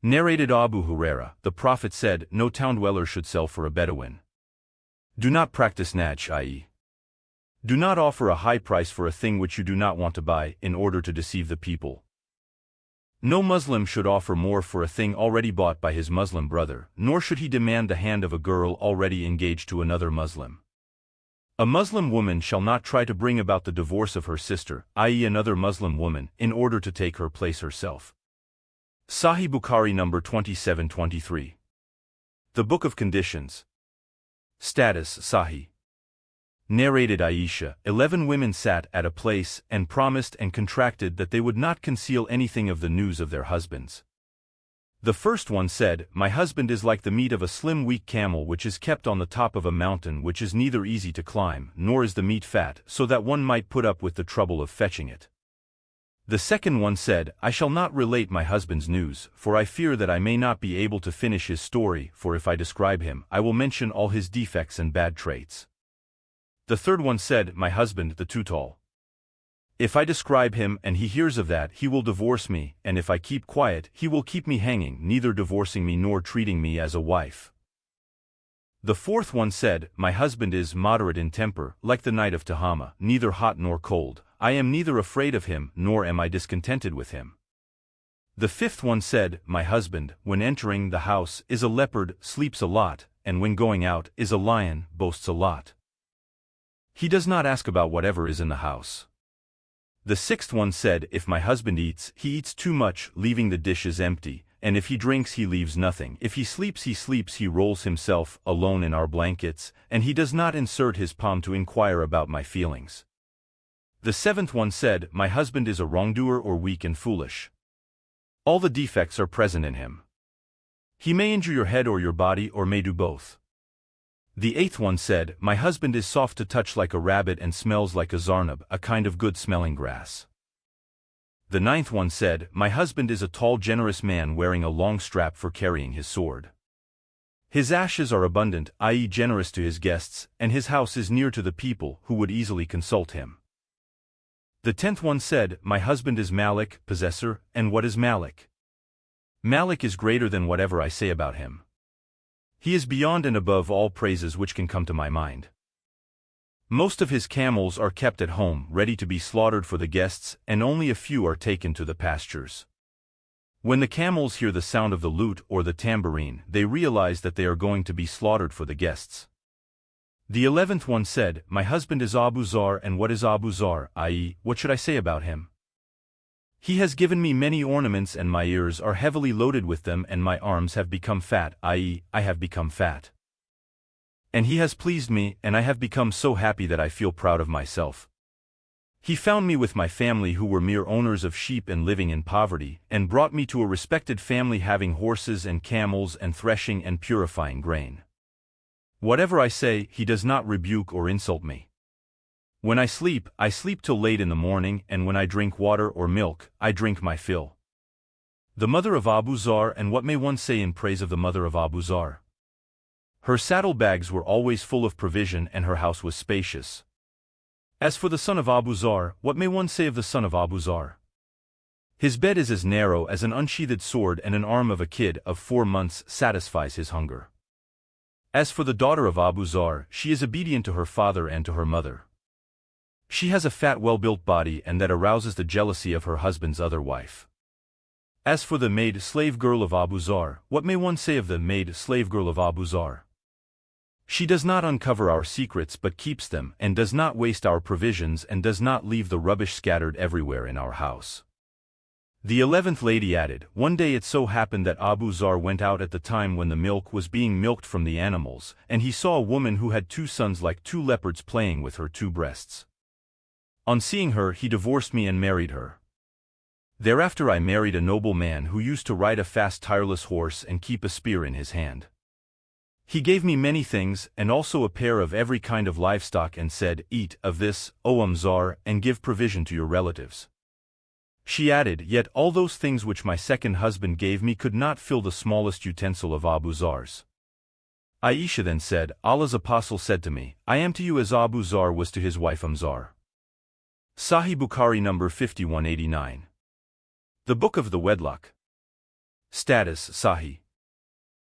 Narrated Abu Huraira, the Prophet said, no town dweller should sell for a Bedouin. Do not practice najj, i.e. do not offer a high price for a thing which you do not want to buy, in order to deceive the people. No Muslim should offer more for a thing already bought by his Muslim brother, nor should he demand the hand of a girl already engaged to another Muslim. A Muslim woman shall not try to bring about the divorce of her sister, i.e. another Muslim woman, in order to take her place herself. Sahih Bukhari number 2723. The Book of Conditions. Status Sahih. Narrated Aisha, 11 women sat at a place and promised and contracted that they would not conceal anything of the news of their husbands. The first one said, my husband is like the meat of a slim weak camel which is kept on the top of a mountain which is neither easy to climb, nor is the meat fat, so that one might put up with the trouble of fetching it. The second one said, I shall not relate my husband's news, for I fear that I may not be able to finish his story, for if I describe him, I will mention all his defects and bad traits. The third one said, my husband, the too tall. If I describe him and he hears of that, he will divorce me, and if I keep quiet, he will keep me hanging, neither divorcing me nor treating me as a wife. The fourth one said, my husband is moderate in temper, like the night of Tahama, neither hot nor cold. I am neither afraid of him, nor am I discontented with him. The fifth one said, my husband, when entering the house, is a leopard, sleeps a lot, and when going out, is a lion, boasts a lot. He does not ask about whatever is in the house. The sixth one said, if my husband eats, he eats too much, leaving the dishes empty, and if he drinks he leaves nothing. If he sleeps, he rolls himself, alone in our blankets, and he does not insert his palm to inquire about my feelings. The seventh one said, my husband is a wrongdoer or weak and foolish. All the defects are present in him. He may injure your head or your body, or may do both. The eighth one said, my husband is soft to touch like a rabbit and smells like a zarnab, a kind of good-smelling grass. The ninth one said, my husband is a tall generous man wearing a long strap for carrying his sword. His ashes are abundant, i.e. generous to his guests, and his house is near to the people, who would easily consult him. The 10th one said, my husband is Malik, possessor, and what is Malik? Malik is greater than whatever I say about him. He is beyond and above all praises which can come to my mind. Most of his camels are kept at home, ready to be slaughtered for the guests, and only a few are taken to the pastures. When the camels hear the sound of the lute or the tambourine, they realize that they are going to be slaughtered for the guests. The 11th one said, my husband is Abu Zar, and what is Abu Zar, i.e., what should I say about him? He has given me many ornaments, and my ears are heavily loaded with them, and my arms have become fat, i.e., I have become fat. And he has pleased me, and I have become so happy that I feel proud of myself. He found me with my family, who were mere owners of sheep and living in poverty, and brought me to a respected family having horses and camels and threshing and purifying grain. Whatever I say, he does not rebuke or insult me. When I sleep till late in the morning, and when I drink water or milk, I drink my fill. The mother of Abu Zar, and what may one say in praise of the mother of Abu Zar? Her saddlebags were always full of provision, and her house was spacious. As for the son of Abu Zar, what may one say of the son of Abu Zar? His bed is as narrow as an unsheathed sword, and an arm of a kid of 4 months satisfies his hunger. As for the daughter of Abu Zar, she is obedient to her father and to her mother. She has a fat, well-built body, and that arouses the jealousy of her husband's other wife. As for the maid-slave girl of Abu Zar, what may one say of the maid-slave girl of Abu Zar? She does not uncover our secrets but keeps them, and does not waste our provisions, and does not leave the rubbish scattered everywhere in our house. The 11th lady added, one day it so happened that Abu Zar went out at the time when the milk was being milked from the animals, and he saw a woman who had 2 sons like 2 leopards playing with her 2 breasts. On seeing her, he divorced me and married her. Thereafter I married a noble man who used to ride a fast tireless horse and keep a spear in his hand. He gave me many things, and also a pair of every kind of livestock, and said, eat of this, O Zar, and give provision to your relatives. She added, yet all those things which my second husband gave me could not fill the smallest utensil of Abu Zar's. Aisha then said, Allah's apostle said to me, I am to you as Abu Zar was to his wife Zar. Sahih Bukhari number 5189. The Book of the Wedlock. Status, sahi.